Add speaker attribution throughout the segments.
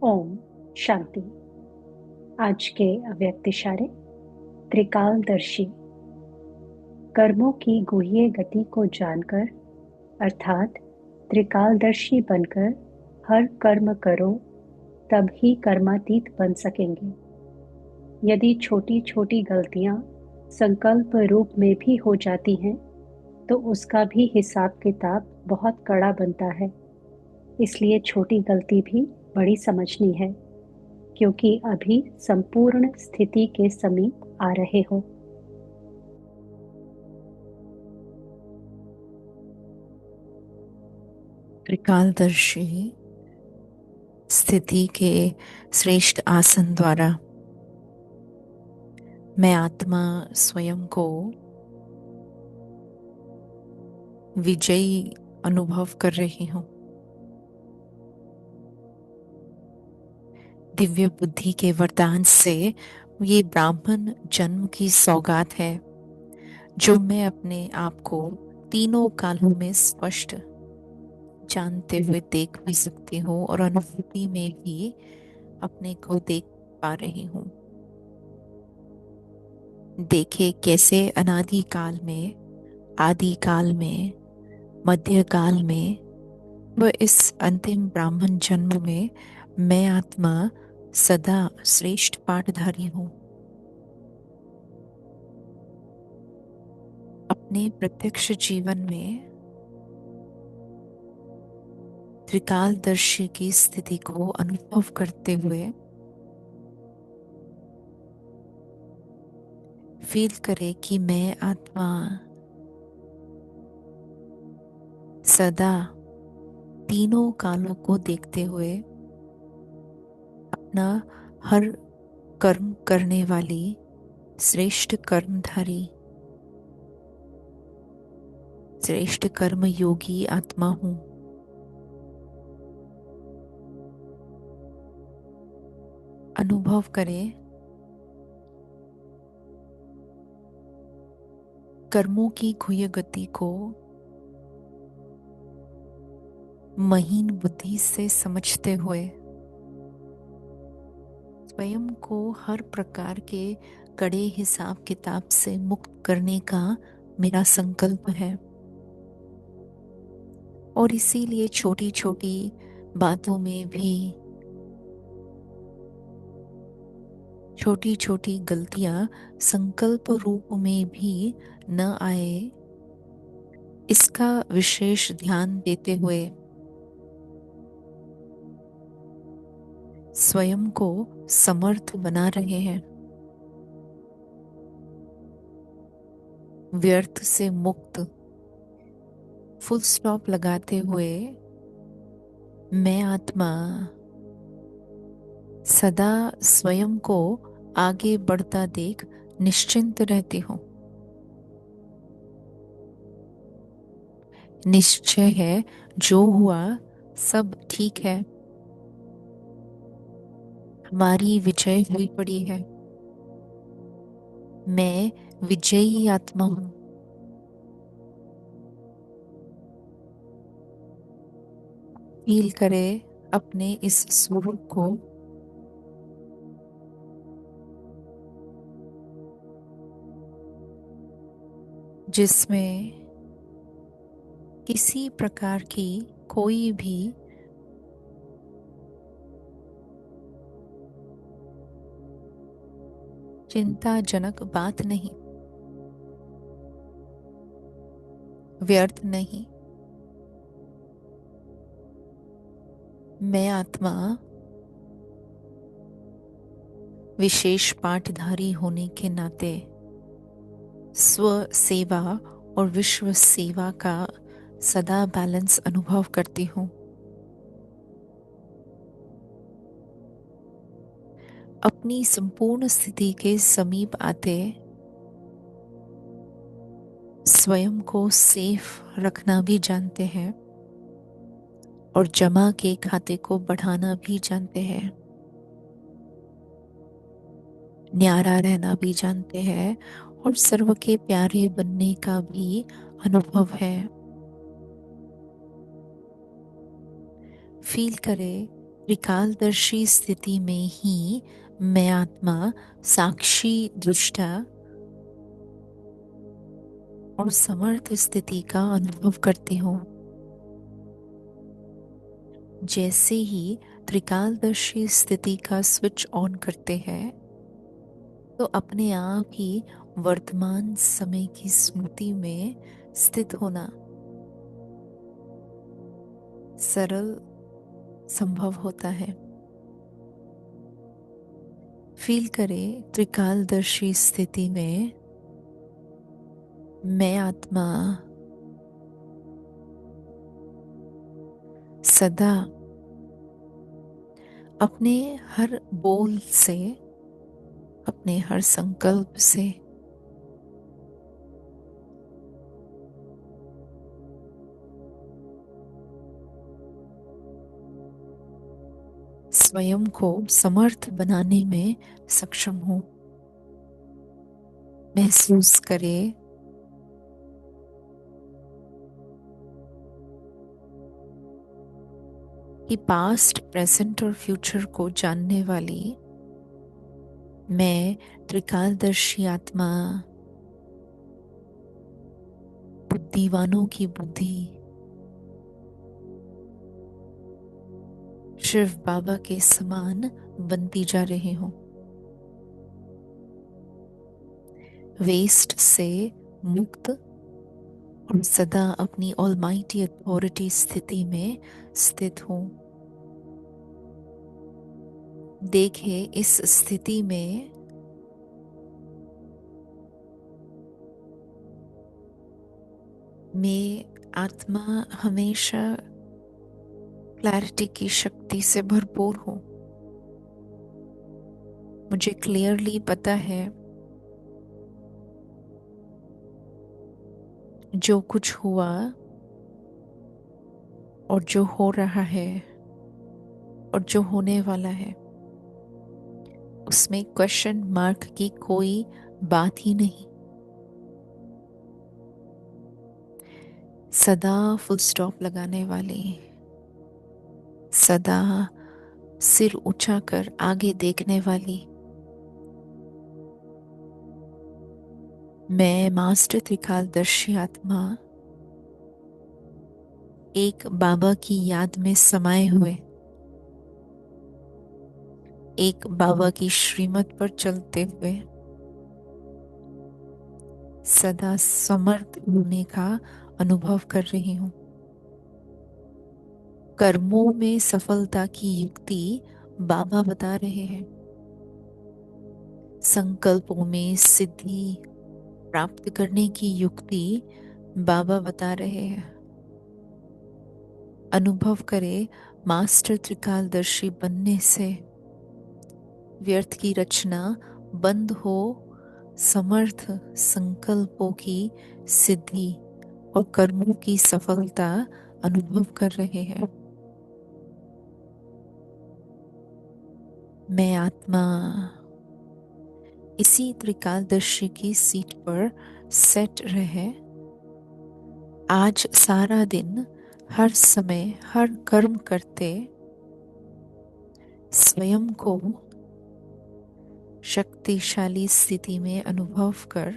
Speaker 1: ओम शांति। आज के अव्यक्त इशारे त्रिकालदर्शी। कर्मों की गुह्य गति को जानकर अर्थात त्रिकालदर्शी बनकर हर कर्म करो, तब ही कर्मातीत बन सकेंगे। यदि छोटी छोटी गलतियां संकल्प रूप में भी हो जाती हैं तो उसका भी हिसाब किताब बहुत कड़ा बनता है। इसलिए छोटी गलती भी बड़ी समझनी है, क्योंकि अभी संपूर्ण स्थिति के समीप आ रहे हो।
Speaker 2: त्रिकालदर्शी स्थिति के श्रेष्ठ आसन द्वारा मैं आत्मा स्वयं को विजयी अनुभव कर रही हूँ। दिव्य बुद्धि के वरदान से ये ब्राह्मण जन्म की सौगात है, जो मैं अपने आप को तीनों कालों में स्पष्ट जानते हुए देख भी सकती हूँ और अनुभूति में भी अपने को देख पा रही हूँ। देखे कैसे अनादि काल में, आदि काल में, मध्य काल में व इस अंतिम ब्राह्मण जन्म में मैं आत्मा सदा श्रेष्ठ पाठधारी हूँ। अपने प्रत्यक्ष जीवन में त्रिकालदर्शी की स्थिति को अनुभव करते हुए फील करे कि मैं आत्मा सदा तीनों कालों को देखते हुए अपना हर कर्म करने वाली श्रेष्ठ कर्मधारी, श्रेष्ठ कर्म योगी आत्मा हूँ। अनुभव करें कर्मों की गुह्य गति को महीन बुद्धि से समझते हुए स्वयं को हर प्रकार के कड़े हिसाब किताब से मुक्त करने का मेरा संकल्प है। और इसीलिए छोटी छोटी बातों में भी छोटी छोटी गलतियां संकल्प रूप में भी न आए, इसका विशेष ध्यान देते हुए स्वयं को समर्थ बना रहे हैं। व्यर्थ से मुक्त फुल स्टॉप लगाते हुए मैं आत्मा सदा स्वयं को आगे बढ़ता देख निश्चिंत रहती हूँ। निश्चय है जो हुआ सब ठीक है, हमारी विजय हुई पड़ी है। मैं विजयी आत्मा हूँ। फील करे अपने इस स्वरूप को, जिसमें किसी प्रकार की कोई भी चिंताजनक बात नहीं, व्यर्थ नहीं। मैं आत्मा विशेष पाठधारी होने के नाते स्व सेवा और विश्व सेवा का सदा बैलेंस अनुभव करती हूँ। अपनी संपूर्ण स्थिति के समीप आते स्वयं को सेफ रखना भी जानते हैं और जमा के खाते को बढ़ाना भी जानते हैं, न्यारा रहना भी जानते हैं और सर्व के प्यारे बनने का भी अनुभव है। फील करे त्रिकालदर्शी स्थिति में ही मैं आत्मा साक्षी, दृष्टा और समर्थ स्थिति का अनुभव करती हूँ। जैसे ही त्रिकालदर्शी स्थिति का स्विच ऑन करते हैं तो अपने आप ही वर्तमान समय की स्मृति में स्थित होना सरल संभव होता है। फील करें त्रिकालदर्शी स्थिति में मैं आत्मा सदा अपने हर बोल से, अपने हर संकल्प से स्वयं को समर्थ बनाने में सक्षम हूं। महसूस करें कि पास्ट, प्रेजेंट और फ्यूचर को जानने वाली मैं त्रिकालदर्शी आत्मा बुद्धिवानों की बुद्धि शिव बाबा के समान बनती जा रही हूं। वेस्ट से मुक्त और सदा अपनी ऑलमाइटी अथॉरिटी स्थिति में स्थित हूं। देखे इस स्थिति में मैं आत्मा हमेशा क्लैरिटी की शक्ति से भरपूर हूं। मुझे क्लियरली पता है जो कुछ हुआ और जो हो रहा है और जो होने वाला है उसमें क्वेश्चन मार्क की कोई बात ही नहीं। सदा फुल स्टॉप लगाने वाली, सदा सिर ऊंचा कर आगे देखने वाली मैं मास्टर त्रिकालदर्शी आत्मा एक बाबा की याद में समाये हुए, एक बाबा की श्रीमत पर चलते हुए सदा समर्थ होने का अनुभव कर रही हूं। कर्मों में सफलता की युक्ति बाबा बता रहे हैं। संकल्पों में सिद्धि प्राप्त करने की युक्ति बाबा बता रहे हैं। अनुभव करें मास्टर त्रिकालदर्शी बनने से व्यर्थ की रचना बंद हो, समर्थ संकल्पों की सिद्धि और कर्मों की सफलता अनुभव कर रहे हैं। मैं आत्मा इसी त्रिकालदर्शी की सीट पर सेट रहे आज सारा दिन, हर समय, हर कर्म करते स्वयं को शक्तिशाली स्थिति में अनुभव कर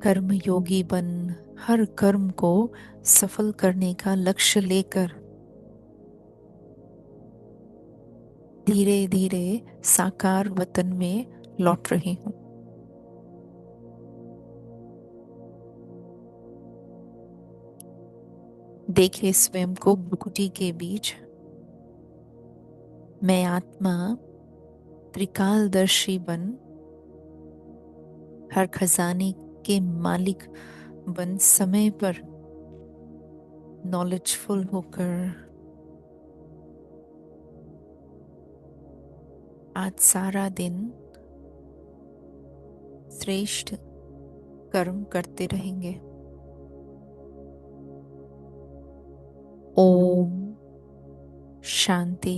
Speaker 2: कर्म योगी बन हर कर्म को सफल करने का लक्ष्य लेकर धीरे धीरे साकार वतन में लौट रही हूं। देखे स्वयं को भ्रुकुटी के बीच मैं आत्मा त्रिकालदर्शी बन हर खजाने के मालिक बन समय पर नॉलेजफुल होकर आज सारा दिन श्रेष्ठ कर्म करते रहेंगे। ओम शांति।